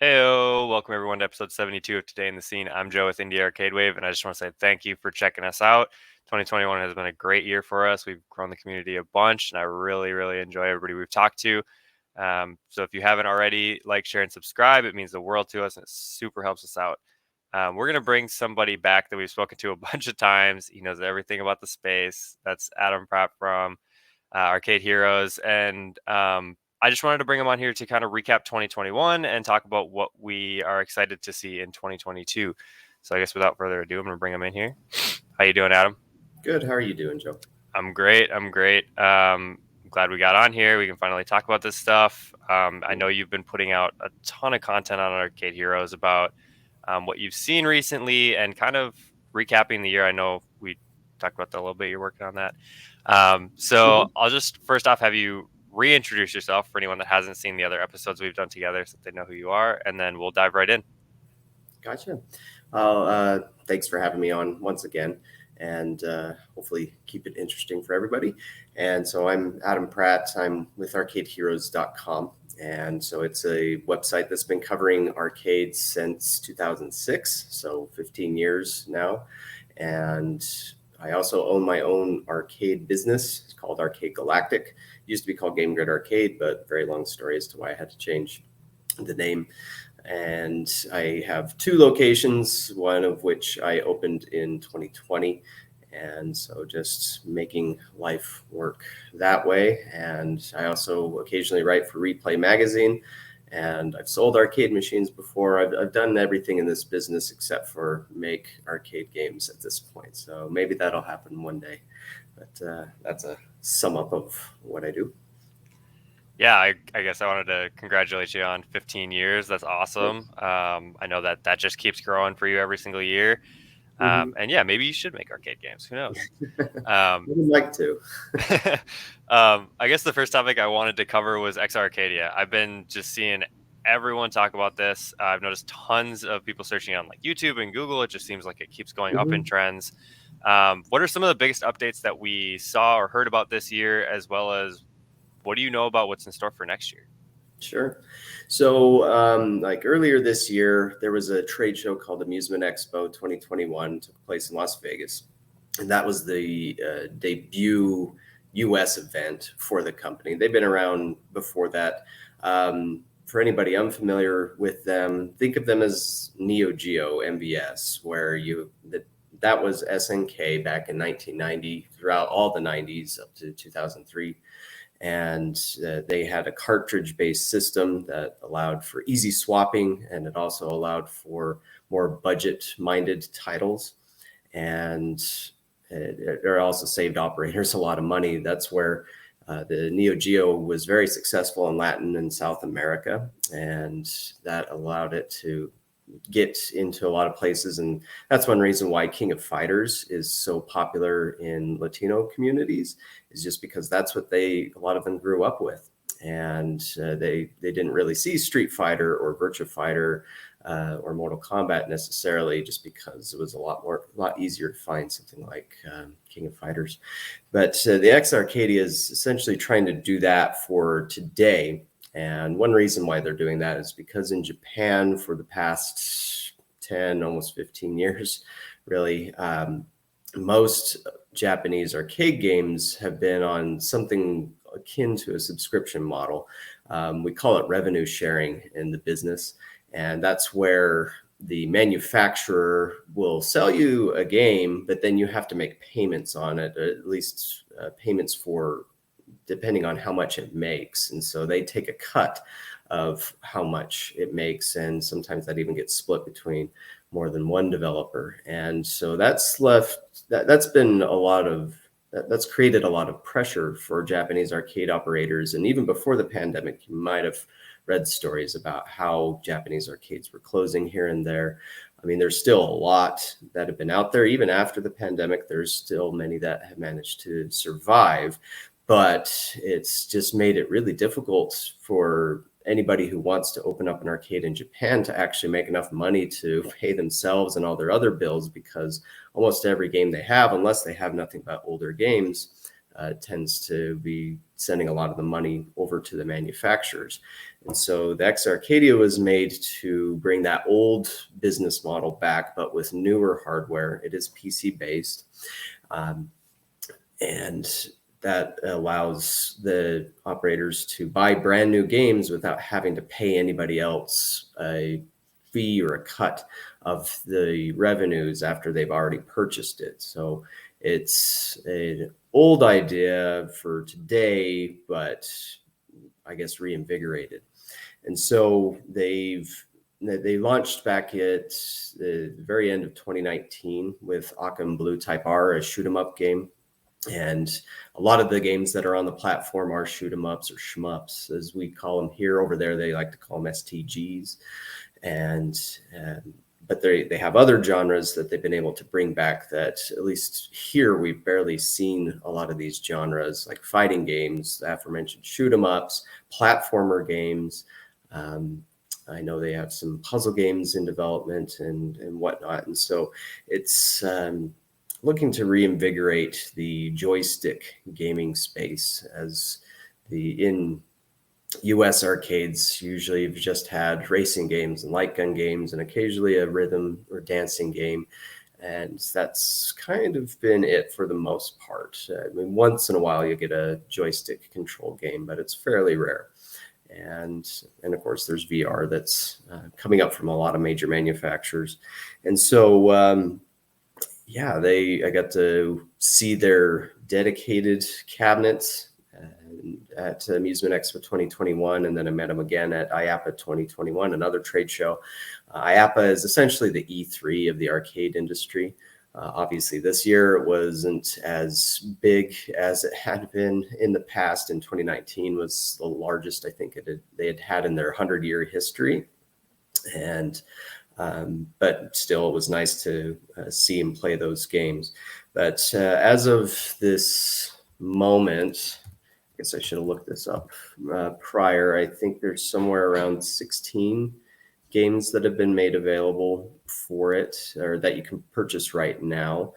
Heyo, welcome everyone to episode 72 of Today in the Scene. I'm Joe with Indie Arcade Wave, and I just want to say thank you for checking us out. 2021 has been a great year for us. We've grown the community a bunch, and I really enjoy everybody we've talked to. So if you haven't already, like, share, and subscribe. It means the world to us, and it super helps us out. We're going to bring somebody back that we've spoken to a bunch of times. He knows everything about the space. That's Adam Pratt from Arcade Heroes. And I just wanted to bring him on here to kind of recap 2021 and talk about what we are excited to see in 2022. So I guess without further ado, I'm going to bring him in here. How you doing, Adam? Good. How are you doing, Joe? I'm great. I'm glad we got on here. We can finally talk about this stuff. I know you've been putting out a ton of content on Arcade Heroes about what you've seen recently and kind of recapping the year. I know we talked about that a little bit. You're working on that. So I'll just first off have you reintroduce yourself for anyone that hasn't seen the other episodes we've done together so that they know who you are, and then we'll dive right in. Gotcha. Thanks for having me on once again, and hopefully keep it interesting for everybody. And so I'm Adam Pratt. I'm with arcadeheroes.com. And so it's a website that's been covering arcades since 2006, so 15 years now. And I also own my own arcade business. It's called Arcade Galactic. It used to be called Game Grid Arcade, but very long story as to why I had to change the name. And I have two locations, one of which I opened in 2020. And so just making life work that way. And I also occasionally write for Replay Magazine. And I've sold arcade machines before. I've done everything in this business except for make arcade games at this point. So maybe that'll happen one day. But that's a sum up of what I do. Yeah, I guess I wanted to congratulate you on 15 years. That's awesome. I know that just keeps growing for you every single year. And yeah, maybe you should make arcade games. Who knows? I would like to. I guess the first topic I wanted to cover was Exa Arcadia. I've been just seeing everyone talk about this. I've noticed tons of people searching on like YouTube and Google. It just seems like it keeps going up in trends. What are some of the biggest updates that we saw or heard about this year, as well as what do you know about what's in store for next year? Sure. So, like earlier this year, there was a trade show called Amusement Expo 2021, took place in Las Vegas. And that was the debut US event for the company. They've been around before that. For anybody unfamiliar with them, think of them as Neo Geo MVS, where that was SNK back in 1990, throughout all the 90s up to 2003. And they had a cartridge-based system that allowed for easy swapping, and it also allowed for more budget-minded titles. And it also saved operators a lot of money. That's where the Neo Geo was very successful in Latin and South America, and that allowed it to get into a lot of places. And that's one reason why King of Fighters is so popular in Latino communities, is just because that's what a lot of them grew up with. And they didn't really see Street Fighter or Virtua Fighter or Mortal Kombat necessarily, just because it was a lot easier to find something like King of Fighters. But the Exa Arcadia is essentially trying to do that for today. And one reason why they're doing that is because in Japan, for the past 10, almost 15 years, really, most Japanese arcade games have been on something akin to a subscription model. We call it revenue sharing in the business. And that's where the manufacturer will sell you a game, but then you have to make payments on it, at least payments for depending on how much it makes. And so they take a cut of how much it makes. And sometimes that even gets split between more than one developer. And so that's created a lot of pressure for Japanese arcade operators. And even before the pandemic, you might have read stories about how Japanese arcades were closing here and there. I mean, there's still a lot that have been out there. Even after the pandemic, there's still many that have managed to survive. But it's just made it really difficult for anybody who wants to open up an arcade in Japan to actually make enough money to pay themselves and all their other bills, because almost every game they have, unless they have nothing but older games, tends to be sending a lot of the money over to the manufacturers. And so the Exa Arcadia was made to bring that old business model back, but with newer hardware. It is PC based. And that allows the operators to buy brand new games without having to pay anybody else a fee or a cut of the revenues after they've already purchased it. So it's an old idea for today, but I guess reinvigorated. And so they launched back at the very end of 2019 with Occam Blue Type R, a shoot 'em up game. And a lot of the games that are on the platform are shoot 'em ups or shmups, as we call them here. Over there, they like to call them STGs. But they have other genres that they've been able to bring back that, at least here, we've barely seen a lot of these genres, like fighting games, the aforementioned shoot 'em ups, platformer games. I know they have some puzzle games in development and whatnot. And so it's looking to reinvigorate the joystick gaming space, as in US arcades usually have just had racing games and light gun games and occasionally a rhythm or dancing game. And that's kind of been it for the most part. I mean, once in a while you get a joystick control game, but it's fairly rare. And of course there's VR that's coming up from a lot of major manufacturers. And so I got to see their dedicated cabinets at Amusement Expo 2021, and then I met them again at IAAPA 2021, another trade show. IAAPA is essentially the E3 of the arcade industry. Obviously, this year it wasn't as big as it had been in the past. In 2019 was the largest I think they had in their 100-year history. And but still, it was nice to see and play those games. But as of this moment, I guess I should have looked this up prior. I think there's somewhere around 16 games that have been made available for it, or that you can purchase right now.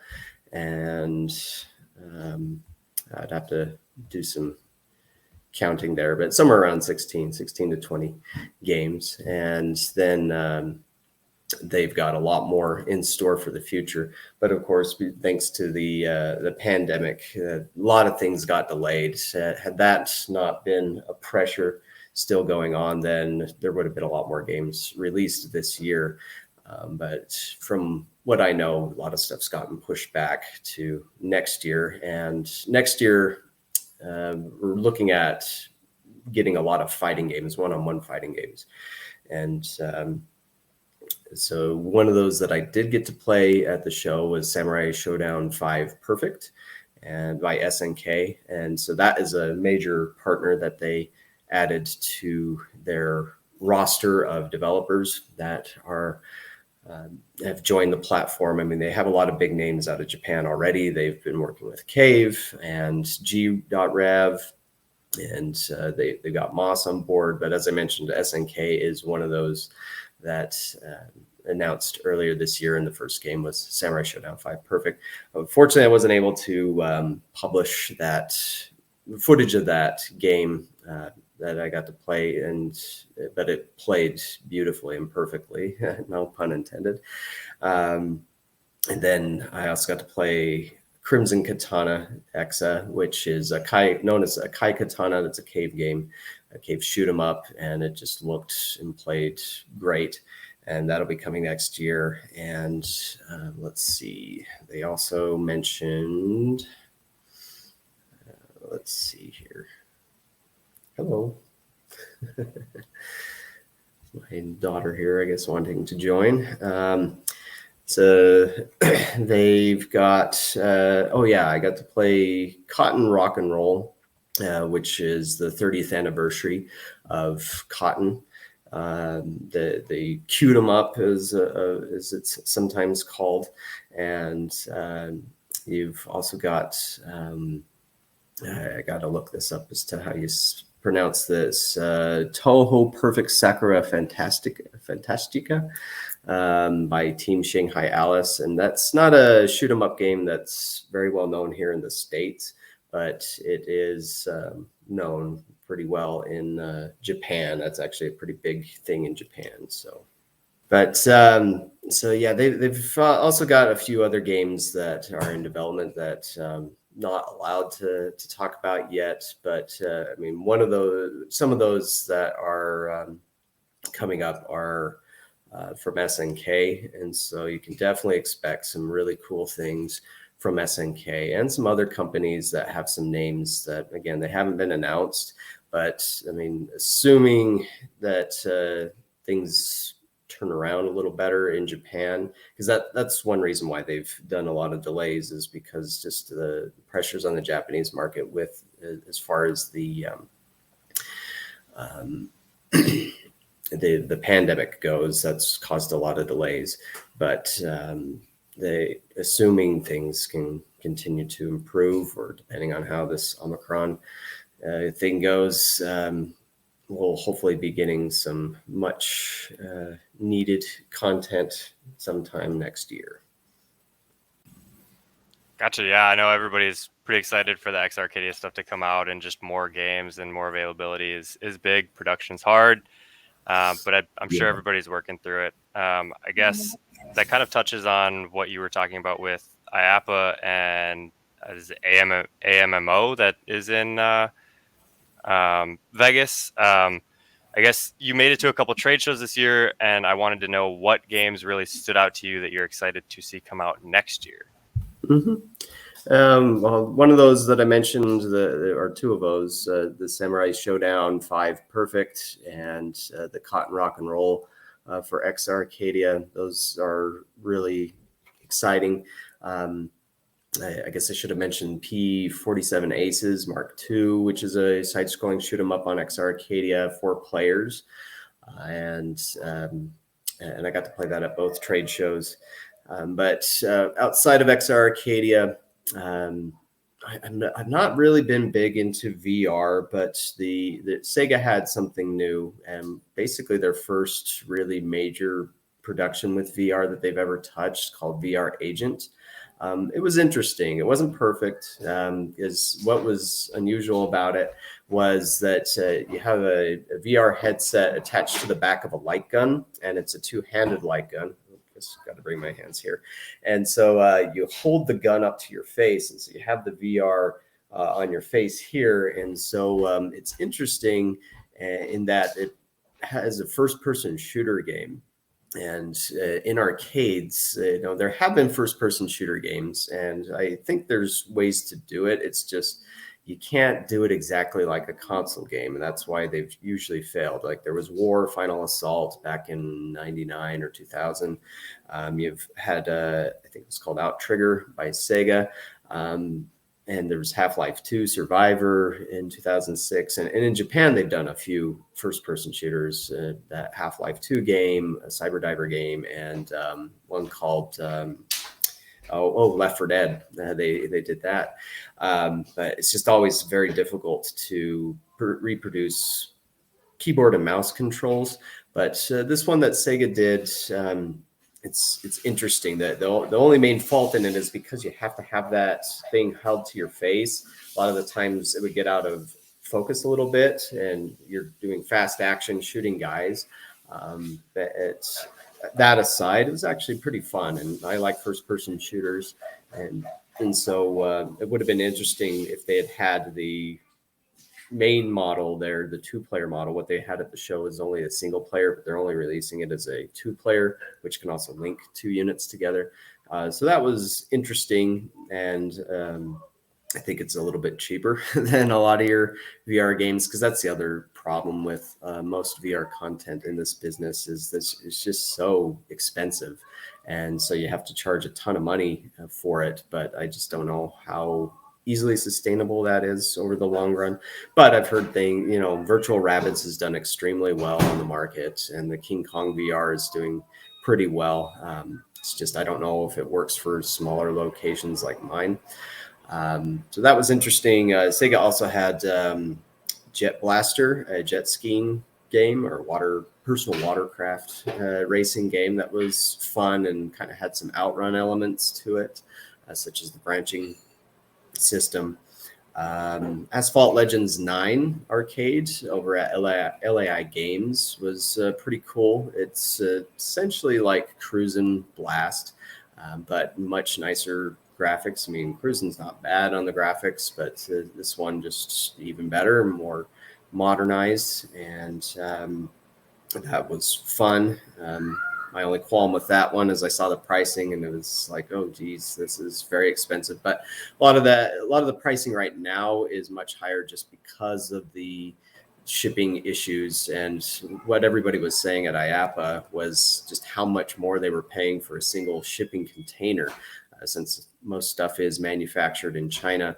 And I'd have to do some counting there, but somewhere around 16 to 20 games. And then they've got a lot more in store for the future. But of course, thanks to the pandemic, a lot of things got delayed. Had that not been a pressure still going on, then there would have been a lot more games released this year. But from what I know, a lot of stuff's gotten pushed back to next year. And next year, we're looking at getting a lot of fighting games, one-on-one fighting games. And so one of those that I did get to play at the show was Samurai Showdown 5 Perfect, and by SNK. And so that is a major partner that they added to their roster of developers that have joined the platform. I mean, they have a lot of big names out of Japan already. They've been working with Cave and G.Rev, and they got Moss on board. But as I mentioned, SNK is one of those that announced earlier this year, and the first game was Samurai Showdown 5 Perfect. Unfortunately, I wasn't able to publish that footage of that game that I got to play, but it played beautifully and perfectly, no pun intended. And then I also got to play Crimson Katana Exa, which is known as a Kai Katana. That's a cave game, a cave shoot 'em up, and it just looked and played great. And that'll be coming next year. And let's see, they also mentioned, let's see here. Hello. My daughter here, I guess, wanting to join. So they've got, I got to play Cotton Rock and Roll, which is the 30th anniversary of Cotton. The Cute 'em up as it's sometimes called. And you've also got, I got to look this up as to how you pronounce this, Toho Perfect Sakura Fantastica by Team Shanghai Alice. And that's not a shoot 'em up game that's very well known here in the States, but it is known pretty well in Japan. That's actually a pretty big thing in Japan. So, but so yeah, they've also got a few other games that are in development that not allowed to talk about yet. But I mean, some of those that are coming up are from SNK, and so you can definitely expect some really cool things from SNK and some other companies that have some names that, again, they haven't been announced. But I mean, assuming that things turn around a little better in Japan, because that's one reason why they've done a lot of delays, is because just the pressures on the Japanese market with as far as um, the pandemic goes, that's caused a lot of delays. But they, assuming things can continue to improve, or depending on how this Omicron thing goes, we'll hopefully be getting some much needed content sometime next year. Gotcha. Yeah, I know everybody's pretty excited for the Exa Arcadia stuff to come out, and just more games and more availability is big. Production's hard, but I'm sure everybody's working through it. I guess that kind of touches on what you were talking about with IAAPA and is it AMMO that is in Vegas. I guess you made it to a couple trade shows this year, and I wanted to know what games really stood out to you that you're excited to see come out next year. Mm-hmm. Well, one of those that I mentioned, or two of those, the Samurai Showdown 5 Perfect and the Cotton Rock and Roll for Exa Arcadia. Those are really exciting. I guess I should have mentioned P47 Aces Mark II, which is a side-scrolling shoot 'em up on Exa Arcadia, 4 players, and I got to play that at both trade shows. But outside of Exa Arcadia, I've not really been big into VR, but the Sega had something new, and basically their first really major production with VR that they've ever touched, called VR Agent. It was interesting. It wasn't perfect. Is what was unusual about it was that you have a VR headset attached to the back of a light gun, and it's a two-handed light gun. Got to bring my hands here. And so you hold the gun up to your face, and so you have the VR on your face here. And so it's interesting in that it has a first-person shooter game. And in arcades, there have been first-person shooter games, and I think there's ways to do it. It's just you can't do it exactly like a console game, and that's why they've usually failed. Like there was War Final Assault back in 99 or 2000. You've had, I think it was called Outrigger by Sega. And there was Half-Life 2 Survivor in 2006. And in Japan, they've done a few first-person shooters, that Half-Life 2 game, a Cyberdiver game, and one called Left 4 Dead. They did that. But it's just always very difficult to reproduce keyboard and mouse controls. But this one that Sega did, it's interesting that the only main fault in it is because you have to have that thing held to your face. A lot of the times it would get out of focus a little bit, and you're doing fast action shooting guys. But that aside, it was actually pretty fun, and I like first-person shooters, and so it would have been interesting if they had the main model there, the 2-player model. What they had at the show is only a single player, but they're only releasing it as a 2-player, which can also link 2 units together. So that was interesting, and I think it's a little bit cheaper than a lot of your VR games, because that's the other problem with most VR content in this business, is this it's just so expensive, and so you have to charge a ton of money for it. But I just don't know how easily sustainable that is over the long run. But I've heard Virtual Rabbids has done extremely well on the market, and the King Kong VR is doing pretty well. It's just I don't know if it works for smaller locations like mine. So that was interesting. Sega also had Jet Blaster, a jet skiing game, or personal watercraft racing game that was fun and kind of had some outrun elements to it, such as the branching system. Asphalt Legends 9 arcade over at LAI Games was pretty cool. It's essentially like Cruisin' Blast, but much nicer graphics. I mean, Cruisin's not bad on the graphics, but this one just even better, more modernized, and that was fun. My only qualm with that one is I saw the pricing and it was like, oh geez, this is very expensive. But a lot of the pricing right now is much higher just because of the shipping issues. And what everybody was saying at IAAPA was just how much more they were paying for a single shipping container, since most stuff is manufactured in China.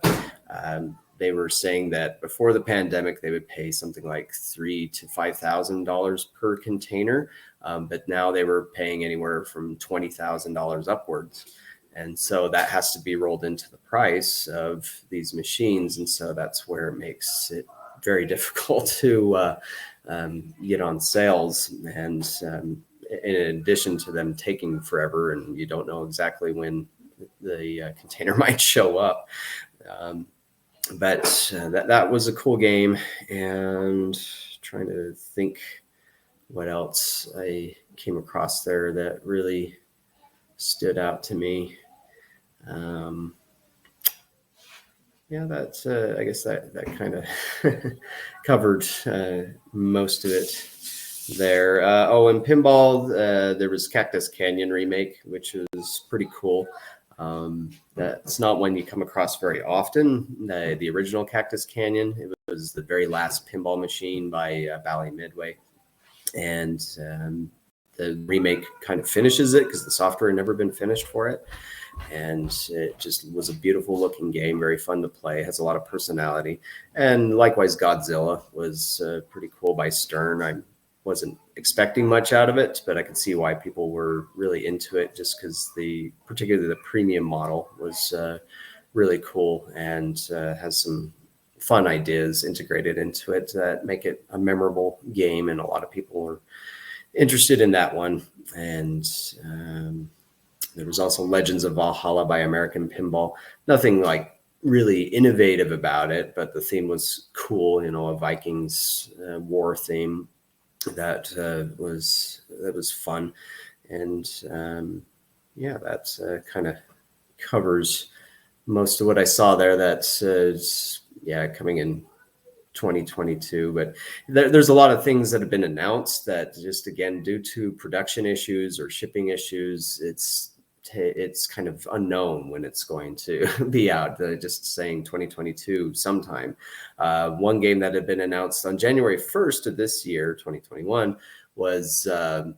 They were saying that before the pandemic, they would pay something like $3,000 to $5,000 per container. But now they were paying anywhere from $20,000 upwards. And so that has to be rolled into the price of these machines. And so that's where it makes it very difficult to get on sales. And in addition to them taking forever, and you don't know exactly when the container might show up. But that was a cool game. And trying to think what else I came across there that really stood out to me. Yeah, that's I guess that kind of covered most of it there. And Pinball, there was Cactus Canyon remake, which was pretty cool. That's not one you come across very often. The original Cactus Canyon, it was the very last pinball machine by Bally Midway. And the remake kind of finishes it because the software had never been finished for it. And it just was a beautiful looking game, very fun to play, has a lot of personality. And likewise, Godzilla was pretty cool by Stern. I wasn't expecting much out of it, but I could see why people were really into it just because particularly the premium model was really cool and has some fun ideas integrated into it that make it a memorable game. And a lot of people were interested in that one. And there was also Legends of Valhalla by American Pinball. Nothing like really innovative about it, but the theme was cool, a Vikings war theme that was fun. And that kind of covers most of what I saw there. That's coming in 2022. But there's a lot of things that have been announced that just, again, due to production issues or shipping issues, it's kind of unknown when it's going to be out. Just saying 2022 sometime. One game that had been announced on January 1st of this year, 2021, was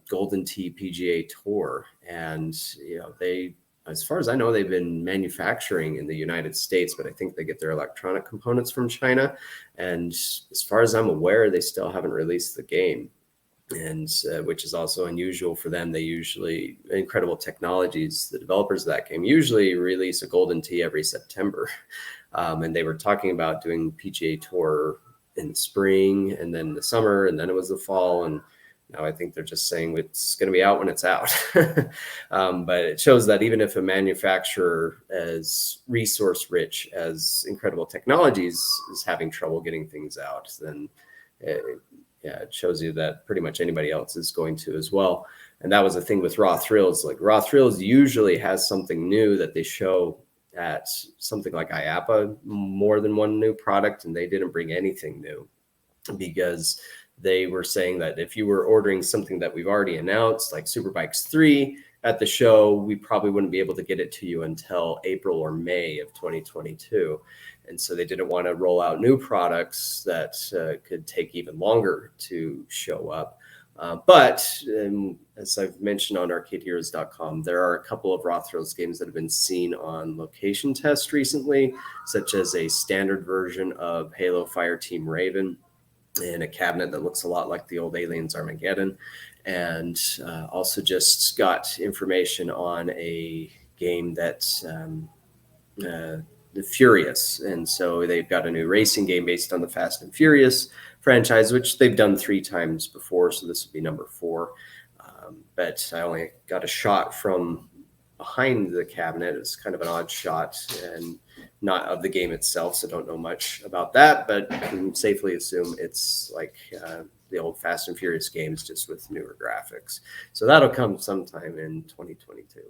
Golden Tee PGA Tour. And, as far as I know, they've been manufacturing in the United States, but I think they get their electronic components from China. And as far as I'm aware, they still haven't released the game. And which is also unusual for them. They usually, Incredible Technologies, the developers of that game, usually release a Golden Tee every September. And they were talking about doing PGA Tour in the spring and then the summer, and then it was the fall. And now I think they're just saying it's going to be out when it's out. But it shows that even if a manufacturer as resource rich as Incredible Technologies is having trouble getting things out, then it shows you that pretty much anybody else is going to as well. And that was the thing with Raw Thrills. Like, Raw Thrills usually has something new that they show at something like IAAPA, more than one new product, and they didn't bring anything new because they were saying that if you were ordering something that we've already announced, like Superbikes 3 at the show, we probably wouldn't be able to get it to you until April or May of 2022. And so they didn't want to roll out new products that could take even longer to show up. But as I've mentioned on arcadeheroes.com, there are a couple of Raw Thrills games that have been seen on location tests recently, such as a standard version of Halo Fireteam Raven and a cabinet that looks a lot like the old Aliens Armageddon. And also just got information on a game that's the Furious. And so they've got a new racing game based on the Fast and Furious franchise, which they've done 3 times before. So this would be number 4. But I only got a shot from behind the cabinet. It's kind of an odd shot. And not of the game itself, so don't know much about that, but can safely assume it's like the old Fast and Furious games, just with newer graphics. So that'll come sometime in 2022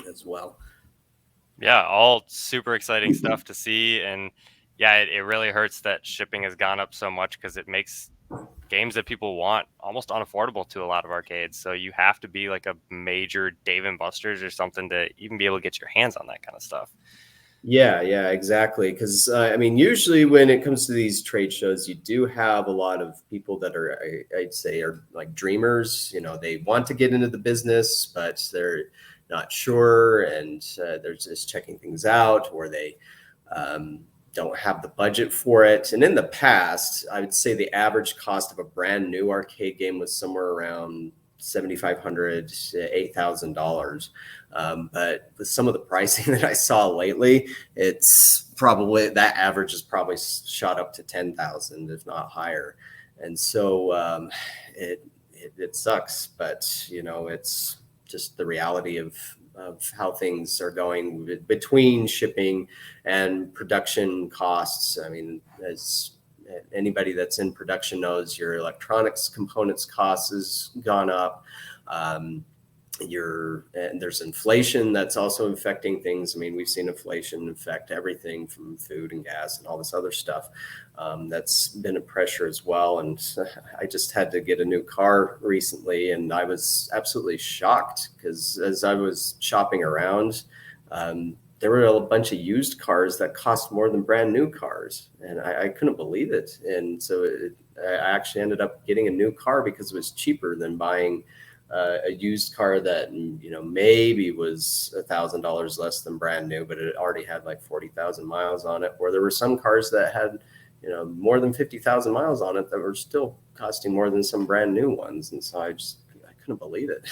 as well. Yeah, all super exciting stuff to see. And yeah, it really hurts that shipping has gone up so much, because it makes games that people want almost unaffordable to a lot of arcades. So you have to be like a major Dave and Buster's or something to even be able to get your hands on that kind of stuff. Yeah, exactly. Because I mean, usually when it comes to these trade shows, you do have a lot of people that are, I'd say, are like dreamers. You know, they want to get into the business, but they're not sure, and they're just checking things out, or they don't have the budget for it. And in the past, I would say the average cost of a brand new arcade game was somewhere around $7,500 to $8,000. But with some of the pricing that I saw lately, it's probably that average is probably shot up to 10,000, if not higher. And so it sucks, but you know, it's just the reality of how things are going between shipping and production costs. I mean, as anybody that's in production knows, your electronics components costs has gone up. And there's inflation that's also affecting things. I mean, we've seen inflation affect everything from food and gas and all this other stuff. That's been a pressure as well. And I just had to get a new car recently, and I was absolutely shocked because as I was shopping around, there were a bunch of used cars that cost more than brand new cars, and I couldn't believe it. And so I actually ended up getting a new car because it was cheaper than buying a used car that, you know, maybe was $1,000 less than brand new, but it already had like 40,000 miles on it. Or there were some cars that had, you know, more than 50,000 miles on it that were still costing more than some brand new ones. And so I couldn't believe it.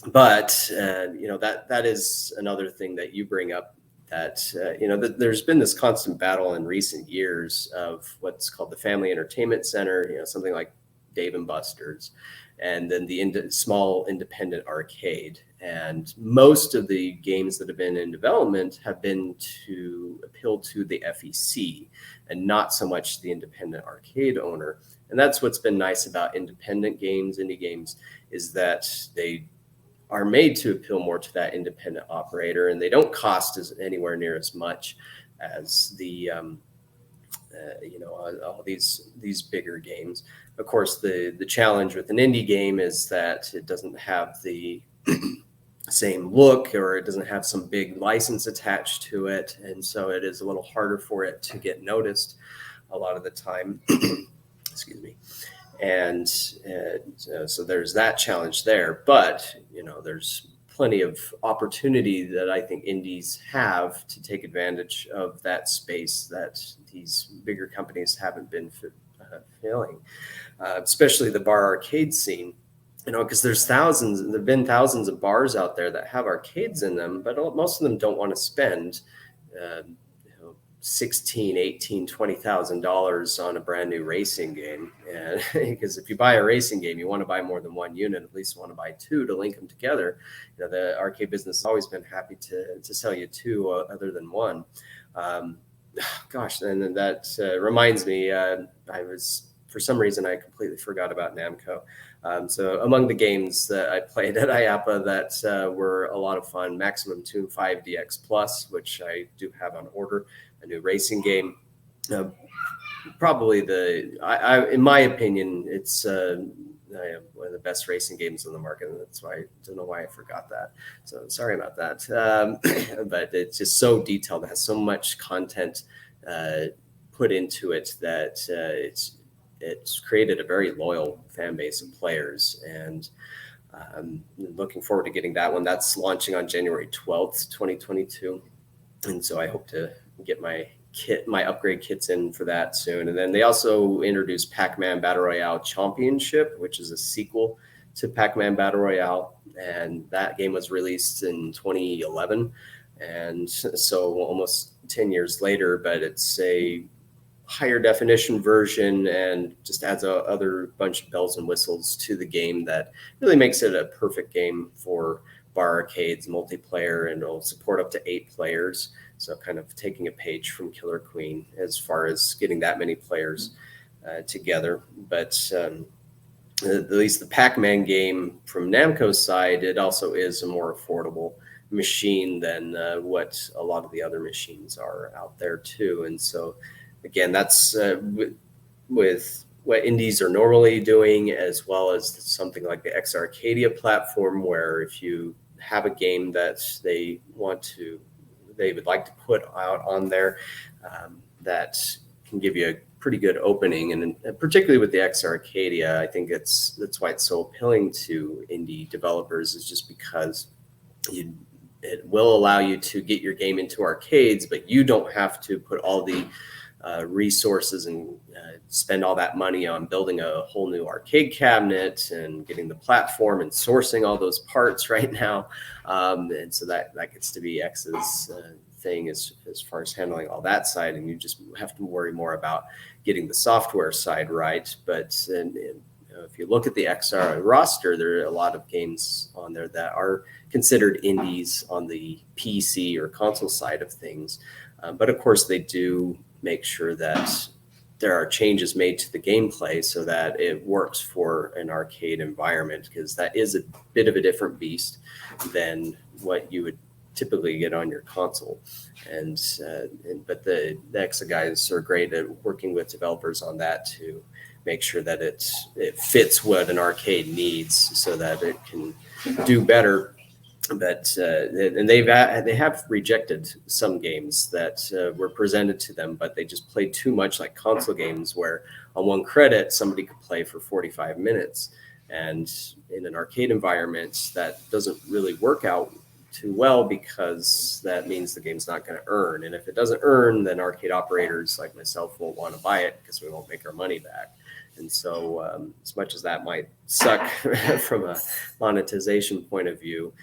But you know, that is another thing that you bring up, that you know, there's been this constant battle in recent years of what's called the Family Entertainment Center, you know, something like Dave and Buster's, and then the small independent arcade. And most of the games that have been in development have been to appeal to the FEC and not so much the independent arcade owner. And that's what's been nice about independent games, indie games, is that they are made to appeal more to that independent operator, and they don't cost anywhere near as much as the you know, all these bigger games. Of course, the challenge with an indie game is that it doesn't have the same look, or it doesn't have some big license attached to it, and so it is a little harder for it to get noticed a lot of the time. Excuse me. And so there's that challenge there, but you know, there's plenty of opportunity that I think indies have to take advantage of that space that these bigger companies haven't been filling, especially the bar arcade scene. You know, because there've been thousands of bars out there that have arcades in them, but most of them don't want to spend you know, $16,000, $18,000, $20,000 on a brand new racing game. And because if you buy a racing game, you want to buy more than one unit, at least want to buy two to link them together. You know, the arcade business has always been happy to sell you two other than one. Gosh, and that reminds me, for some reason, I completely forgot about Namco. So among the games that I played at IAAPA that were a lot of fun, Maximum Tune 5 DX Plus, which I do have on order, a new racing game. Probably in my opinion, it's one of the best racing games on the market, and that's why I don't know why I forgot that. So sorry about that. But it's just so detailed; it has so much content put into it that it's created a very loyal fan base of players, and I'm looking forward to getting that one. That's launching on January 12th, 2022, and so I hope to get my upgrade kits in for that soon. And then they also introduced Pac-Man Battle Royale Championship, which is a sequel to Pac-Man Battle Royale, and that game was released in 2011, and so almost 10 years later, but it's a higher definition version and just adds a other bunch of bells and whistles to the game that really makes it a perfect game for bar arcades, multiplayer, and it'll support up to 8 players. So kind of taking a page from Killer Queen as far as getting that many players together. But at least the Pac-Man game from Namco's side, it also is a more affordable machine than what a lot of the other machines are out there too. And so again, that's with what indies are normally doing, as well as something like the Exa Arcadia platform, where if you have a game that they would like to put out on there, that can give you a pretty good opening. And particularly with the Exa Arcadia, I think that's why it's so appealing to indie developers, is just because it will allow you to get your game into arcades, but you don't have to put all the resources and spend all that money on building a whole new arcade cabinet and getting the platform and sourcing all those parts right now. And so that gets to be X's thing as far as handling all that side. And you just have to worry more about getting the software side right. But if you look at the XR roster, there are a lot of games on there that are considered indies on the PC or console side of things. But of course, they do make sure that there are changes made to the gameplay so that it works for an arcade environment, because that is a bit of a different beast than what you would typically get on your console. But the Exa guys are great at working with developers on that to make sure that it fits what an arcade needs so that it can do better. But and they have rejected some games that were presented to them, but they just played too much like console games, where on one credit somebody could play for 45 minutes, and in an arcade environment that doesn't really work out too well, because that means the game's not going to earn. And if it doesn't earn, then arcade operators like myself won't want to buy it, because we won't make our money back. And so as much as that might suck from a monetization point of view,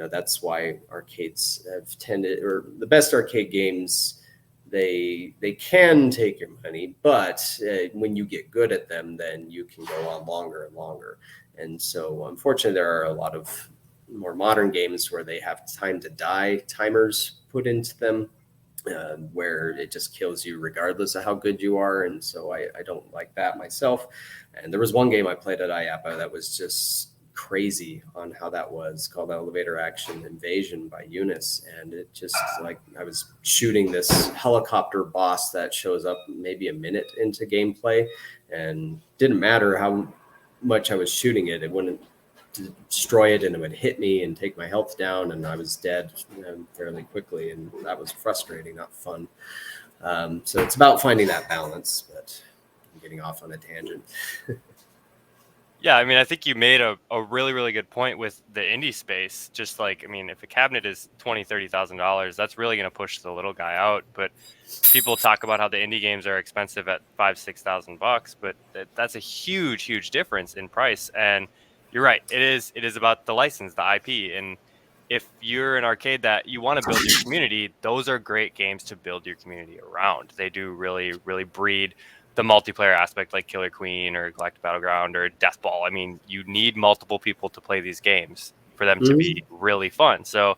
that's why arcades have tended, or the best arcade games, they can take your money, but when you get good at them, then you can go on longer and longer. And so unfortunately, there are a lot of more modern games where they have time to die timers put into them, where it just kills you regardless of how good you are. And so I don't like that myself. And there was one game I played at IAAPA that was just crazy on how that was, called Elevator Action Invasion by Eunice. And it just, like, I was shooting this helicopter boss that shows up maybe a minute into gameplay, and didn't matter how much I was shooting it, it wouldn't destroy it, and it would hit me and take my health down, and I was dead fairly quickly, and that was frustrating, not fun. So it's about finding that balance, but I'm getting off on a tangent. Yeah, I mean, I think you made a really, really good point with the indie space. Just like, I mean, if a cabinet is $20,000-$30,000, that's really going to push the little guy out. But people talk about how the indie games are expensive at $5,000-$6,000, but that's a huge, huge difference in price. And you're right, it is about the license, the IP. And if you're an arcade that you want to build your community, those are great games to build your community around. They do really, really breed the multiplayer aspect, like Killer Queen or Galactic Battleground or Death Ball. I mean, you need multiple people to play these games for them to be really fun. So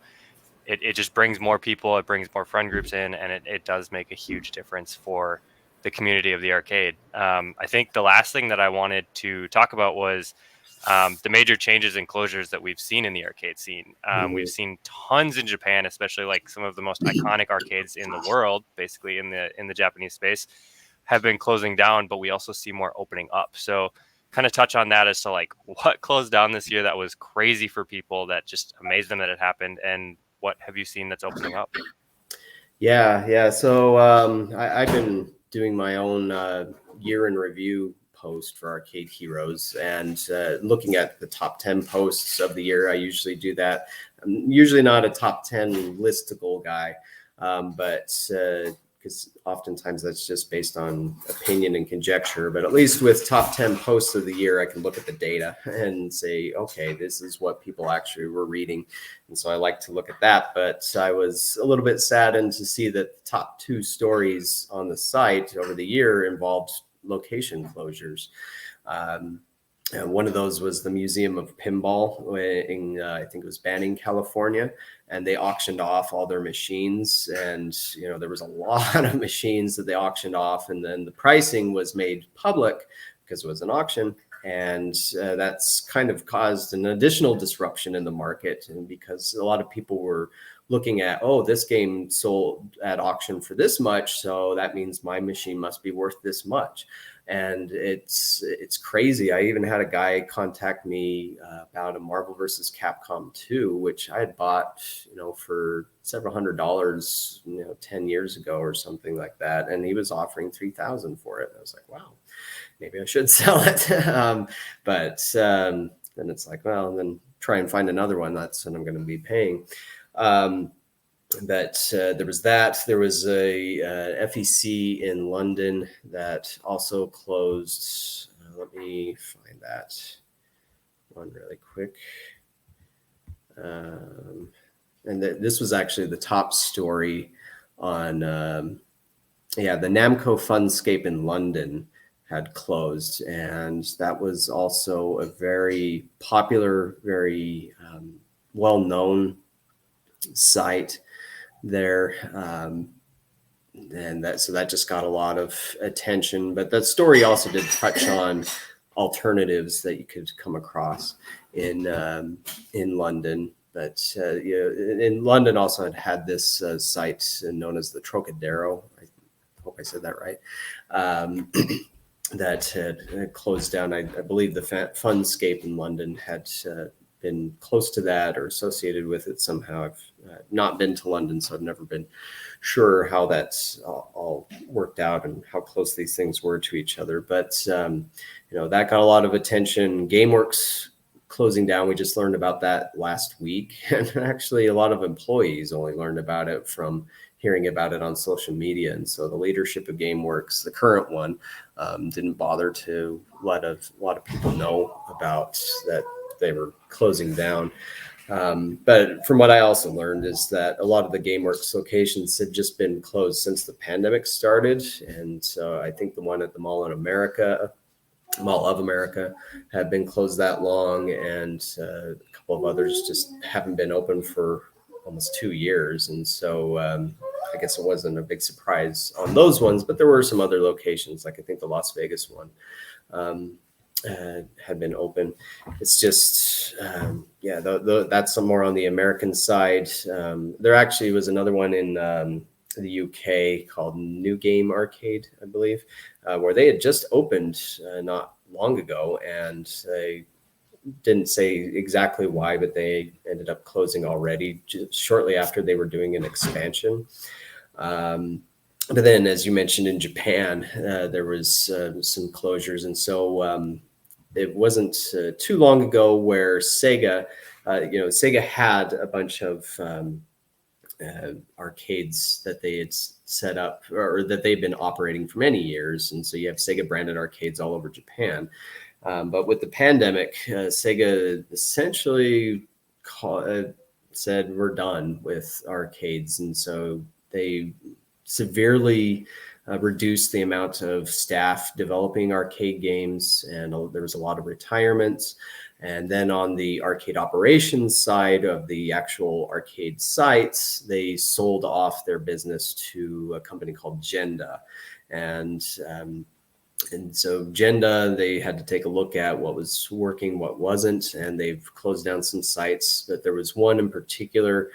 it just brings more people, it brings more friend groups in, and it does make a huge difference for the community of the arcade. I think the last thing that I wanted to talk about was the major changes and closures that we've seen in the arcade scene. We've seen tons in Japan, especially like some of the most iconic arcades in the world, basically in the Japanese space, have been closing down, but we also see more opening up. So kind of touch on that as to like what closed down this year that was crazy for people, that just amazed them that it happened, and what have you seen that's opening up? Yeah. So I've been doing my own year in review post for Arcade Heroes, and looking at the top 10 posts of the year. I usually do that. I'm usually not a top 10 listicle guy, but because oftentimes that's just based on opinion and conjecture. But at least with top 10 posts of the year, I can look at the data and say, okay, this is what people actually were reading. And so I like to look at that. But I was a little bit saddened to see that the top 2 stories on the site over the year involved location closures. One of those was the Museum of Pinball in, I think it was Banning, California, and they auctioned off all their machines. And, there was a lot of machines that they auctioned off, and then the pricing was made public because it was an auction. And that's kind of caused an additional disruption in the market. And because a lot of people were looking at, oh, this game sold at auction for this much, so that means my machine must be worth this much. And it's crazy. I even had a guy contact me about a Marvel versus Capcom 2, which I had bought, for several $100s, 10 years ago or something like that. And he was offering $3,000 for it. I was like, wow, maybe I should sell it. But then it's like, well, then try and find another one. That's what I'm going to be paying. But there was that. There was a FEC in London that also closed. Let me find that one really quick. And this was actually the top story on, the Namco Funscape in London had closed. And that was also a very popular, very well-known site there. And that just got a lot of attention. But that story also did touch on alternatives that you could come across in London. But in London also had this site known as the Trocadero. I hope I said that right. That had closed down. I believe the Funscape in London had been close to that or associated with it somehow. I've not been to London, so I've never been sure how that's all worked out and how close these things were to each other. But, that got a lot of attention. Gameworks closing down. We just learned about that last week. And actually a lot of employees only learned about it from hearing about it on social media. And so the leadership of Gameworks, the current one, didn't bother to let a lot of people know about that they were closing down. But from what I also learned is that a lot of the Gameworks locations had just been closed since the pandemic started. And so I think the one at the Mall of America had been closed that long, and a couple of others just haven't been open for almost 2 years. And so I guess it wasn't a big surprise on those ones, but there were some other locations, like I think the Las Vegas one had been open. It's just, that's some more on the American side. There actually was another one in the UK called New Game Arcade, I believe, where they had just opened not long ago, and they didn't say exactly why, but they ended up closing already just shortly after they were doing an expansion. But then, as you mentioned, in Japan, there was some closures. And so it wasn't too long ago where Sega had a bunch of arcades that they had set up or that they've been operating for many years. And so you have Sega branded arcades all over Japan. But with the pandemic, Sega essentially said, we're done with arcades. And so they severely reduced the amount of staff developing arcade games, and there was a lot of retirements. And then on the arcade operations side of the actual arcade sites, they sold off their business to a company called Genda. And so Genda, they had to take a look at what was working, what wasn't, and they've closed down some sites. But there was one in particular,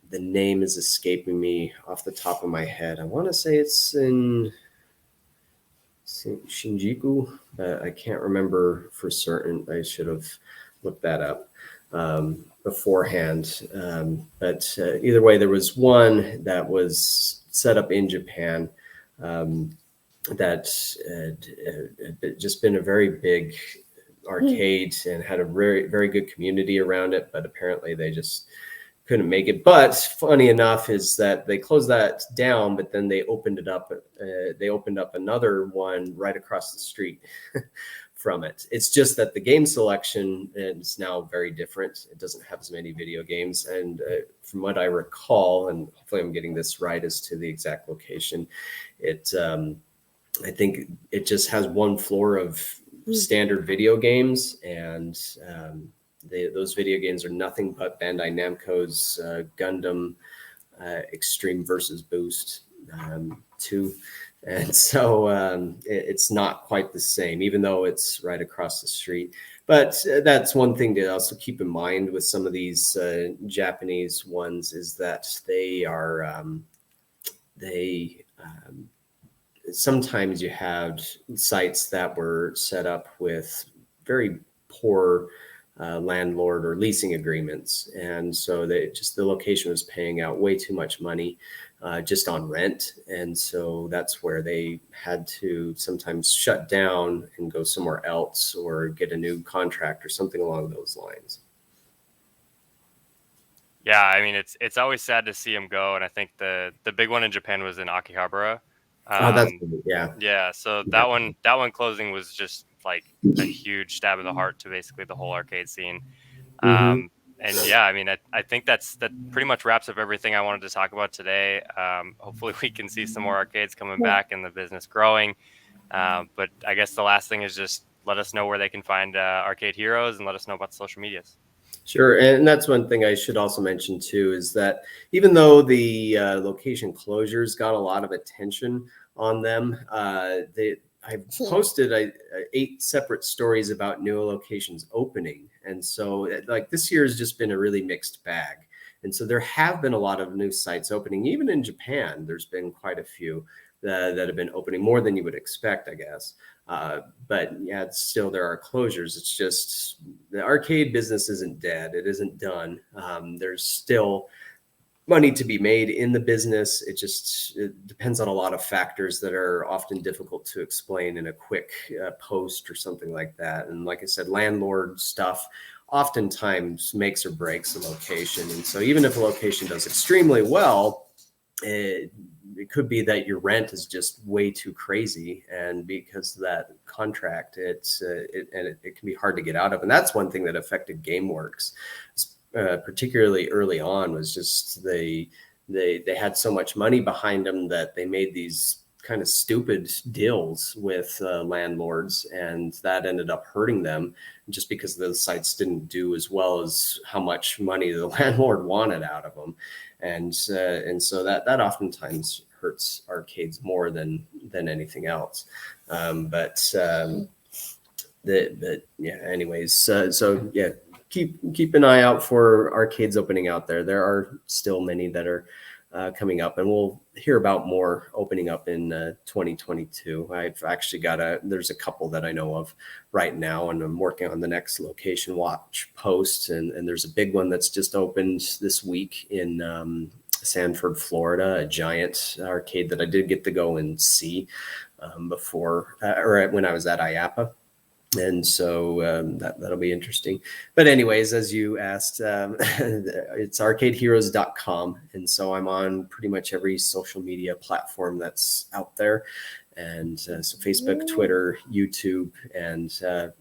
the name is escaping me off the top of my head. I want to say it's in Shinjuku. I can't remember for certain. I should have looked that up beforehand. But either way, there was one that was set up in Japan that had just been a very big arcade and had a very, very good community around it. But apparently they just couldn't make it. But funny enough is that they closed that down, but then they opened it up. They opened up another one right across the street from it. It's just that the game selection is now very different. It doesn't have as many video games. And from what I recall, and hopefully I'm getting this right as to the exact location, I think it just has one floor of standard video games, and those video games are nothing but Bandai Namco's Gundam Extreme versus Boost 2. And so it's not quite the same, even though it's right across the street. But that's one thing to also keep in mind with some of these Japanese ones, is that they are, sometimes you have sites that were set up with very poor landlord or leasing agreements. And so the location was paying out way too much money just on rent. And so that's where they had to sometimes shut down and go somewhere else or get a new contract or something along those lines. Yeah, I mean, it's always sad to see them go, and I think the big one in Japan was in Akihabara. Yeah. So that one closing was just like a huge stab in the heart to basically the whole arcade scene. And yeah, I mean, I think that pretty much wraps up everything I wanted to talk about today. Hopefully we can see some more arcades coming back and the business growing. But I guess the last thing is just let us know where they can find Arcade Heroes, and let us know about the social medias. Sure. And that's one thing I should also mention too, is that even though the location closures got a lot of attention on them, I've posted 8 separate stories about new locations opening. And so like this year has just been a really mixed bag. And so there have been a lot of new sites opening. Even in Japan, there's been quite a few that have been opening, more than you would expect, I guess. But yeah, it's still, there are closures. It's just the arcade business isn't dead. It isn't done. There's still money to be made in the business. It depends on a lot of factors that are often difficult to explain in a quick post or something like that. And like I said, landlord stuff oftentimes makes or breaks a location. And so even if a location does extremely well, it could be that your rent is just way too crazy, and because of that contract, it can be hard to get out of. And that's one thing that affected Gameworks, particularly early on, was just they had so much money behind them that they made these kind of stupid deals with landlords, and that ended up hurting them just because the sites didn't do as well as how much money the landlord wanted out of them. And so that oftentimes hurts arcades more than anything else. But yeah, anyways, so yeah, keep an eye out for arcades opening out there. There are still many that are coming up, and we'll hear about more opening up in 2022. I've actually there's a couple that I know of right now, and I'm working on the next location watch post. And there's a big one that's just opened this week in Sanford, Florida, a giant arcade that I did get to go and see before, or when I was at IAAPA. And so that'll be interesting. But anyways, as you asked, it's arcadeheroes.com. And so I'm on pretty much every social media platform that's out there. And so Facebook, Twitter, YouTube. And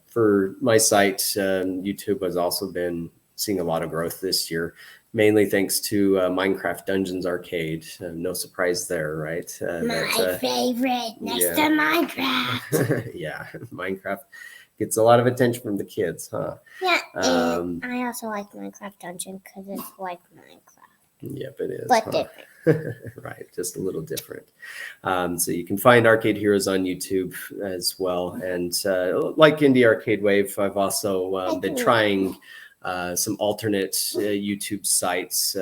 for my site, YouTube has also been seeing a lot of growth this year, mainly thanks to Minecraft Dungeons Arcade. No surprise there, right? My favorite next to Minecraft. Yeah, Minecraft gets a lot of attention from the kids, huh? Yeah, and I also like Minecraft Dungeon because it's like Minecraft. Yep, it is. But different. Right, just a little different. So you can find Arcade Heroes on YouTube as well. And like Indie Arcade Wave, I've also been trying some alternate YouTube sites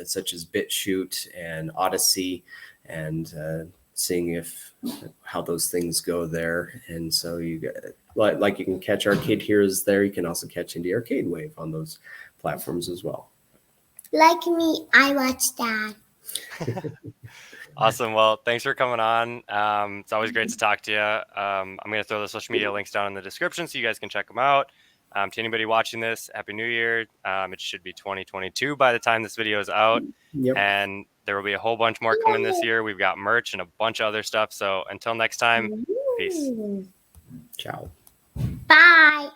such as BitChute and Odyssey, and seeing how those things go there. And so you get like you can catch Arcade Heroes there. You can also catch Indie Arcade Wave on those platforms as well. Like me, I watch that. Awesome. Well, thanks for coming on. It's always great to talk to you. I'm going to throw the social media links down in the description so you guys can check them out. To anybody watching this, Happy New Year. It should be 2022 by the time this video is out. Yep. And there will be a whole bunch more coming this year. We've got merch and a bunch of other stuff. So until next time, peace. Ciao. Bye.